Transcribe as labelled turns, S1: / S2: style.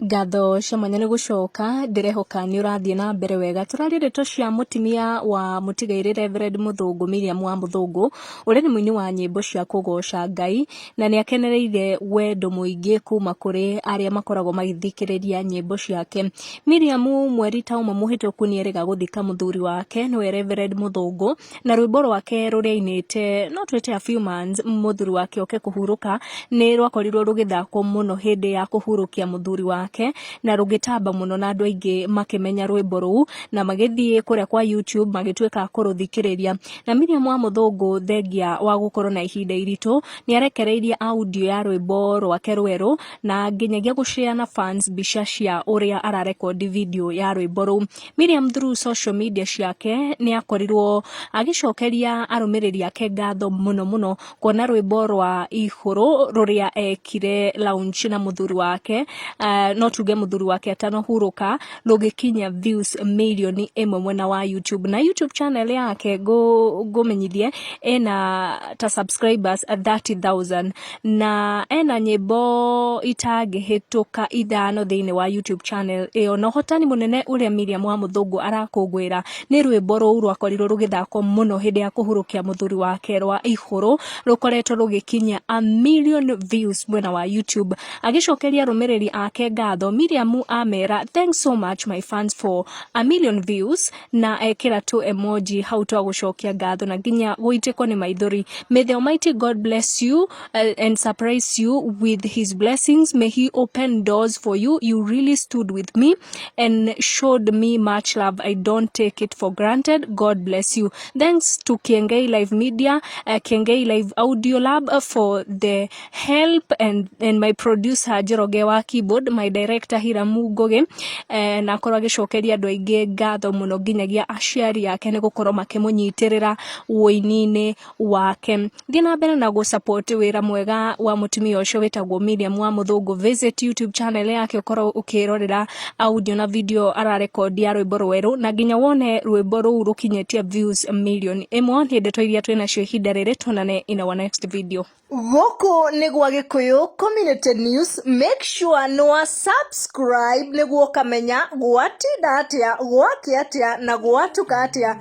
S1: Ngatho cia mwanya nĩ gũcoka ndirehoka nĩ ũrathiĩ na mbere wega. Tũrarĩ ndeto cia mũtimia wa mũtigairĩ Reverend Muthungu Miriam wa Muthungu ũrĩa nĩ mũini wa nyĩmbo cia kũgoca Ngai na nĩ akenereire wendo mũingĩ kuma kũrĩ arĩa makoragwo magĩthikĩrĩria nyĩmbo ciake. Miriam mweri ta ũmwe mũhĩtũku nĩ erĩga gũthika mũthuri wake nĩwe Reverend Muthungu na rwĩmbo rwake rũrĩa ainĩte no twĩte a few months mũthuri wake oke kũhurũka nĩ rwakorirwo rũgĩthakwo mũno hĩndĩ ya kũhurũkia mũthuri wake na rũgĩtamba mũno na andũ aingĩ makĩmenya rwĩmbo rũu na magĩthiĩ kũrĩa kwa YouTube magĩtuĩka kũrũthikĩrĩria. Na Miriam wa Muthungu thengia wa gũkorwo na ihinda iritũ nĩ arekereirie audio ya rwĩmbo rwake rwerũ na nginyagia gũshare na fans mbica cia ũrĩa ararekondi video ya rwĩmbo rũu. Miriam through social media ciake nĩ akorirwo agĩcokeria arũmĩrĩri ake ngatho mũno kuona rwĩmbo rwa igũrũ rũrĩa ekire launch na mũthuri wake no tuge mũthuri wake atanohurũka rũgĩkinya views milioni ĩmwe mwena wa YouTube na YouTube channel yake ngũmenyithie ena ta subscribers 30,000 na ena nyĩmbo itangĩhĩtũka ithano thĩinĩ wa YouTube channel ĩyo. Na Uhotani Munene ũrĩa Miriam wa Muthungu arakũngũĩra nĩ rwĩmbo rũu rwakorirwo rũgĩthakwo mũno hĩndĩ ya kũhurũkia mũthuri wake rwa igũrũ rũkoretwo rũgĩkinya 1,000,000 views mwena wa YouTube. Agĩcokeria arũmĩrĩri ake ngatho Miriam amera thanks so much my fans for 1,000,000 views na ekĩra tu emoji hau twa gũcokia ngatho na nginya gũitĩkwo nĩ maithori. May the Almighty God bless you and surprise you with his blessings. May he open doors for you. You really stood with me and showed me much love. I don't take it for granted. God bless you. Thanks to Kiengei Live Media, Kiengei Live Audio Lab for the help and my producer Jeroge wa keyboard, my director Hiramu Ngoge na akorwo agĩcokeria andũ aingĩ ngatho mũno nginyagia aciari yake nĩ gũkorwo makĩmũnyitĩrĩra ũini-inĩ wake. Thiĩ na mbere na gũsupport wĩra mwega wa mũtumia ũcio wĩtagwo Miriam wa Muthungu. Visit YouTube channel yake ũkorwo ũkĩrorera audio na video ararekondi ya rwĩmbo rwerũ na nginya wone rwĩmbo rũu rũkinyĩtie views milioni ĩmwe. Nĩ ndeto iria twĩnacio ihinda rĩrĩ, tuonane in our next video.
S2: Gũkũ nĩ gwa Gikuyu Community News. Make sure nĩ subscribe nĩguo kamenya gwatinda atĩa, gwakĩ atĩa na gwatuka atĩa.